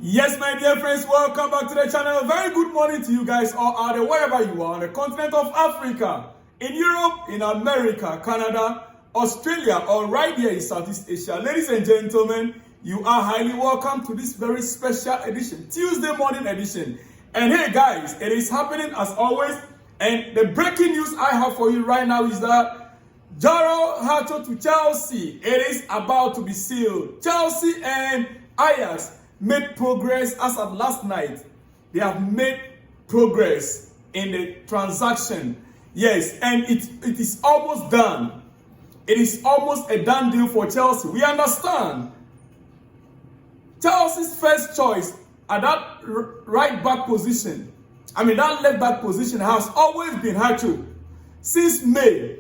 Yes, my dear friends, welcome back to the channel. Very good morning to you guys all out there, wherever you are on the continent of Africa, in Europe, in America, Canada, Australia, or right here in Southeast Asia. Ladies and gentlemen, you are highly welcome to this very special edition, Tuesday morning edition. And hey guys, it is happening as always. And the breaking news I have for you right now is that Hato to Chelsea, it is about to be sealed. Chelsea and Ajax made progress as of last night. They have made progress in the transaction. Yes, and it is almost done. It is almost a done deal for Chelsea. We understand. Chelsea's first choice at that right back position, that left back position has always been Hato. Since May,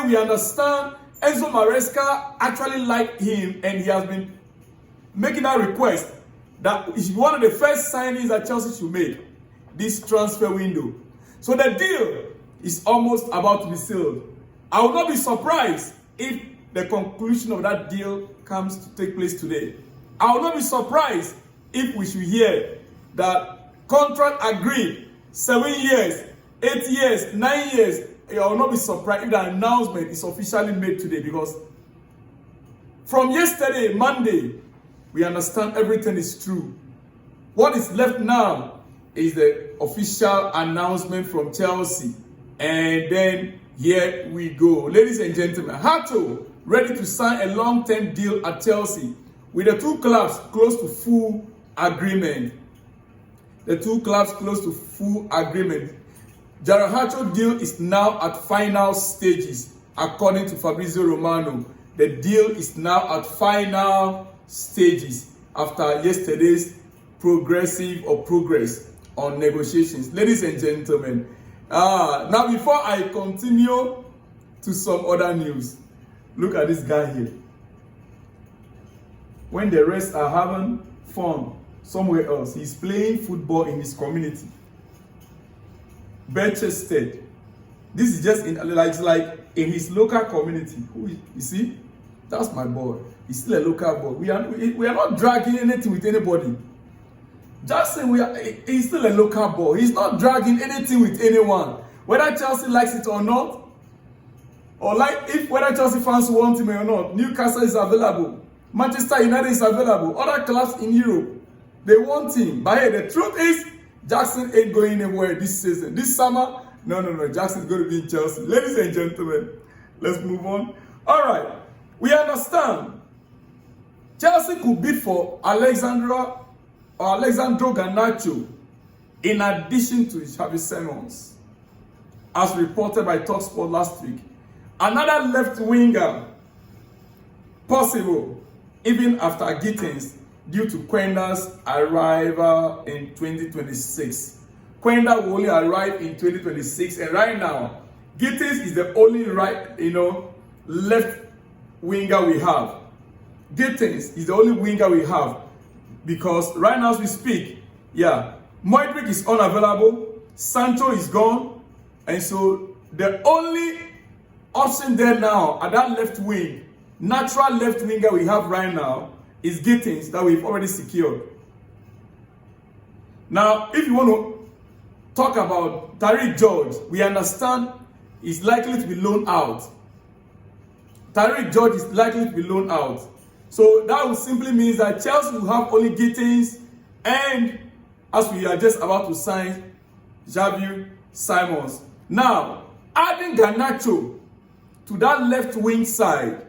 we understand Enzo Maresca actually liked him, and he has been making that request that is one of the first signings that Chelsea should make this transfer window. So the deal is almost about to be sealed. I will not be surprised if the conclusion of that deal comes to take place today. I will not be surprised if we should hear that contract agreed 7 years, 8 years, 9 years. I will not be surprised if the announcement is officially made today, because from yesterday, Monday, we understand everything is true. What is left now is the official announcement from Chelsea. And then here we go. Ladies and gentlemen, Hato ready to sign a long-term deal at Chelsea with the two clubs close to full agreement. The two clubs close to full agreement. Garnacho deal is now at final stages, according to Fabrizio Romano. The deal is now at final stages after yesterday's progress on negotiations. Ladies and gentlemen, now before I continue to some other news, look at this guy here. When the rest are having fun somewhere else, he's playing football in his community, Birchestead. This is just like in his local community. You see, that's my boy. He's still a local boy. We are not dragging anything with anybody. Jackson, he's still a local boy. He's not dragging anything with anyone. Whether Chelsea likes it or not, or whether Chelsea fans want him or not, Newcastle is available. Manchester United is available. Other clubs in Europe, they want him. But hey, the truth is, Jackson ain't going anywhere this season. This summer, no. Jackson is going to be in Chelsea. Ladies and gentlemen, let's move on. All right, we understand. Chelsea could bid for Alexandro Garnacho in addition to Xavi Simons, as reported by TalkSport last week. Another left winger possible, even after Gittins, due to Quenda's arrival in 2026. Quenda will only arrive in 2026, and right now, Gittins is the only left winger we have. Gittins is the only winger we have, because right now as we speak, Modric is unavailable, Sancho is gone, and so the only option there now at that left wing, natural left winger we have right now, is Gittins, that we've already secured. Now, if you want to talk about Tariq George, we understand he's likely to be loaned out. Tariq George is likely to be loaned out. So that would simply mean that Chelsea will have only Gittins, and as we are just about to sign, Xavi Simons. Now, adding Garnacho to that left wing side,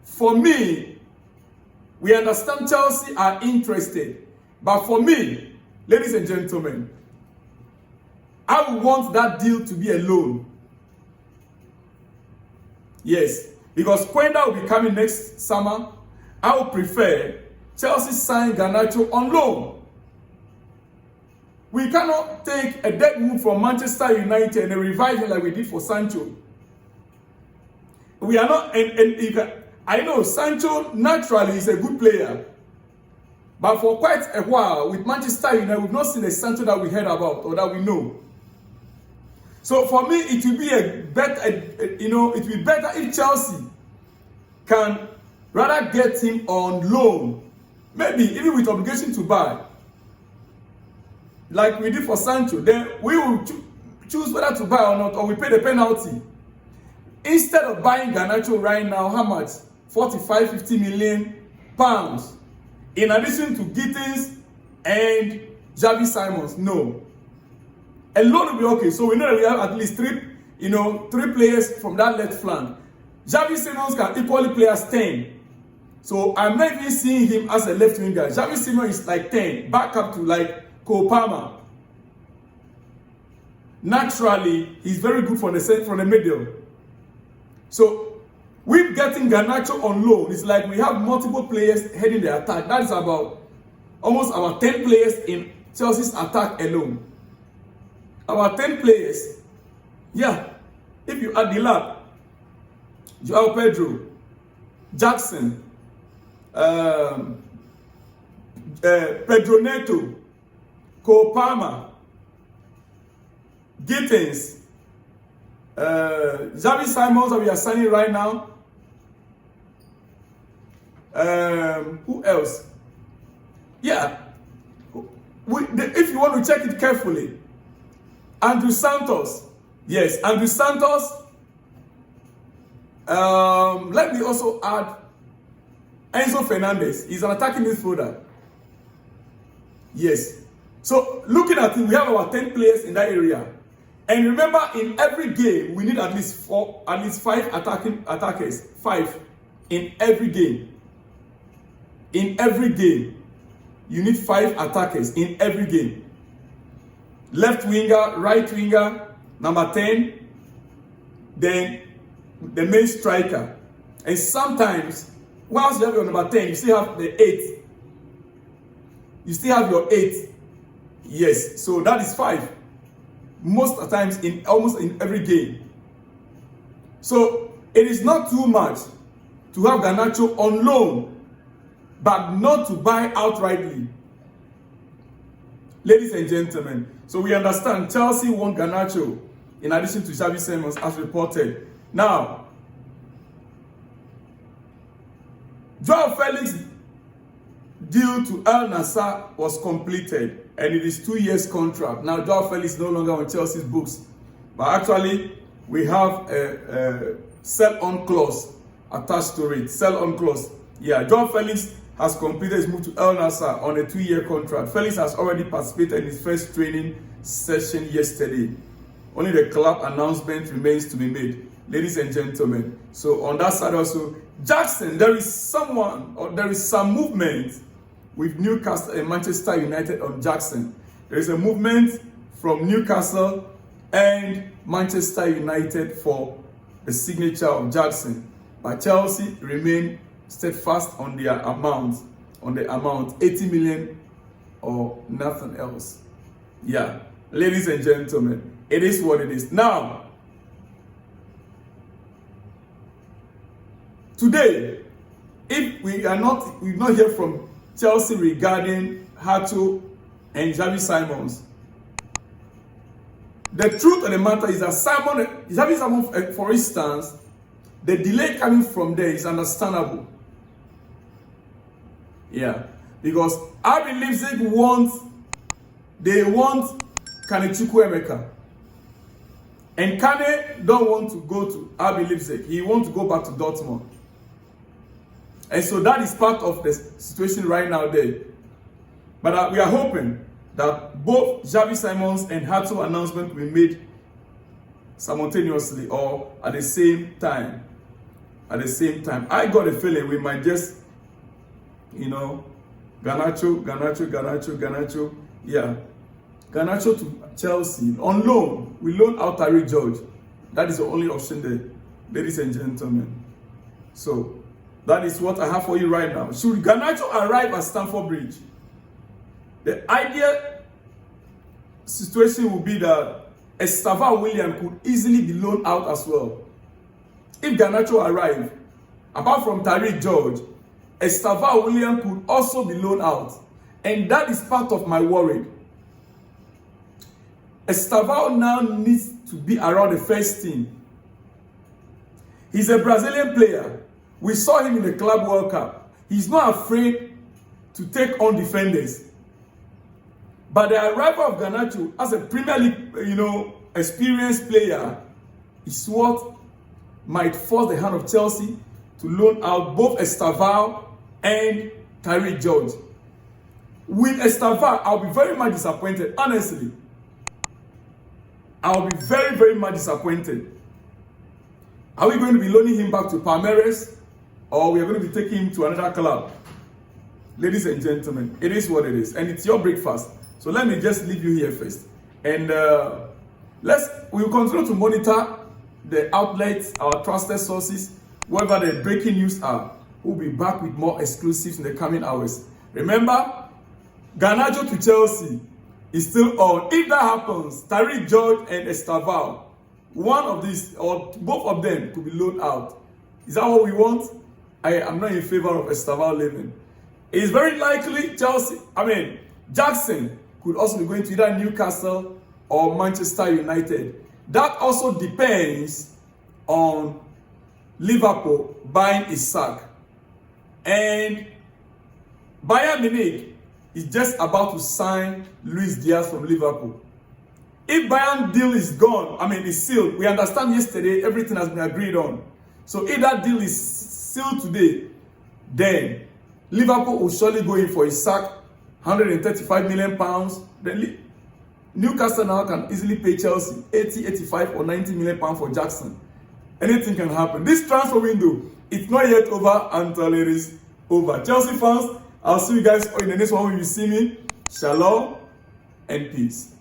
for me, we understand Chelsea are interested. But for me, ladies and gentlemen, I would want that deal to be a loan. Yes, because Quenda will be coming next summer. I would prefer Chelsea sign Garnacho on loan. We cannot take a dead wood from Manchester United and revive him like we did for Sancho. We are not, I know Sancho naturally is a good player, but for quite a while with Manchester United, we've not seen the Sancho that we heard about or that we know. So for me, it will be it will be better if Chelsea can rather get him on loan maybe even with obligation to buy, like we did for Sancho, then we will choose whether to buy or not, or we pay the penalty. Instead of buying Garnacho right now, how much? 45, 50 million pounds. In addition to Gittins and Xavi Simons, no. A loan will be okay. So we know that we have at least three players from that left flank. Xavi Simons can equally play as 10. So I'm not even seeing him as a left winger. Xavi Simons is like 10, back up to like Cole Palmer. Naturally, he's very good from the middle. So with getting Garnacho on loan, it's like we have multiple players heading the attack. That is almost about 10 players in Chelsea's attack alone. About 10 players. Yeah. If you add the lab, Joao Pedro, Jackson, Pedro Neto, Cole Palmer, Gittins, Xavi Simons that we are signing right now. Who else? Yeah. If you want to check it carefully, Andrew Santos. Yes, Andrew Santos. Let me also add Enzo Fernandez. He's an attacking midfielder. Yes. So looking at it, we have about 10 players in that area. And remember, in every game, we need at least 5 attackers. 5 in every game. In every game, you need 5 attackers in every game. Left winger, right winger, number 10, then the main striker. And sometimes, whilst you have your number 10, you still have the 8. You still have your 8. Yes, so that is 5. Most of the times, almost in every game. So it is not too much to have Garnacho on loan, but not to buy outrightly. Ladies and gentlemen, so we understand Chelsea want Garnacho in addition to Xavi Simons as reported. Now, Joao Felix deal to Al Nassr was completed and it is 2 years contract. Now Joao Felix is no longer on Chelsea's books, but actually we have a sell-on clause attached to it. Sell-on clause. Yeah, Joao Felix has completed his move to Al Nassr on a 2-year contract. Felix has already participated in his first training session yesterday. Only the club announcement remains to be made, ladies and gentlemen. So on that side also, Jackson, there is some movement with Newcastle and Manchester United on Jackson. There is a movement from Newcastle and Manchester United for the signature of Jackson. But Chelsea remain steadfast on their amount, 80 million or nothing else. Yeah, ladies and gentlemen, it is what it is. Now, today, if we've not heard from Chelsea regarding Hato and Xavi Simons, the truth of the matter is that Xavi Simons, for instance, the delay coming from there is understandable. Yeah, because RB Leipzig want Kane Chukwuemeka. And Kane don't want to go to RB Leipzig. He wants to go back to Dortmund. And so that is part of the situation right now there. But we are hoping that both Xavi Simons and Hato announcement will be made simultaneously or at the same time. At the same time. I got a feeling we might just, Garnacho. Yeah. Garnacho to Chelsea on loan. We loan out Tariq George. That is the only option there, ladies and gentlemen. So that is what I have for you right now. Should Garnacho arrive at Stamford Bridge, the ideal situation would be that Estava William could easily be loaned out as well. If Garnacho arrives, apart from Tariq George, Estava William could also be loaned out. And that is part of my worry. Estava now needs to be around the first team. He's a Brazilian player. We saw him in the Club World Cup. He's not afraid to take on defenders. But the arrival of Garnacho as a Premier League, experienced player is what might force the hand of Chelsea to loan out both Estaval and Tyreek George. With Estaval, I'll be very much disappointed. Honestly, I'll be very, very much disappointed. Are we going to be loaning him back to Palmeiras, or we are going to be taking him to another club? Ladies and gentlemen, it is what it is, and it's your breakfast. So let me just leave you here first, and we will continue to monitor the outlets, our trusted sources, wherever the breaking news are. We'll be back with more exclusives in the coming hours. Remember, Garnacho to Chelsea is still on. If that happens, Tyreek George and Estaval, one of these or both of them could be loaned out. Is that what we want? I am not in favor of Estaval leaving. It is very likely Jackson could also be going to either Newcastle or Manchester United. That also depends on Liverpool buying Isak. And Bayern Munich is just about to sign Luis Diaz from Liverpool. If Bayern deal is gone, it's sealed. We understand yesterday everything has been agreed on. So if that deal is sealed today, then Liverpool will surely go in for Isak, £135 million. Then Newcastle now can easily pay Chelsea 80, 85 or 90 million pounds for Jackson. Anything can happen. This transfer window, it's not yet over until it is over. Chelsea fans, I'll see you guys in the next one when you see me. Shalom and peace.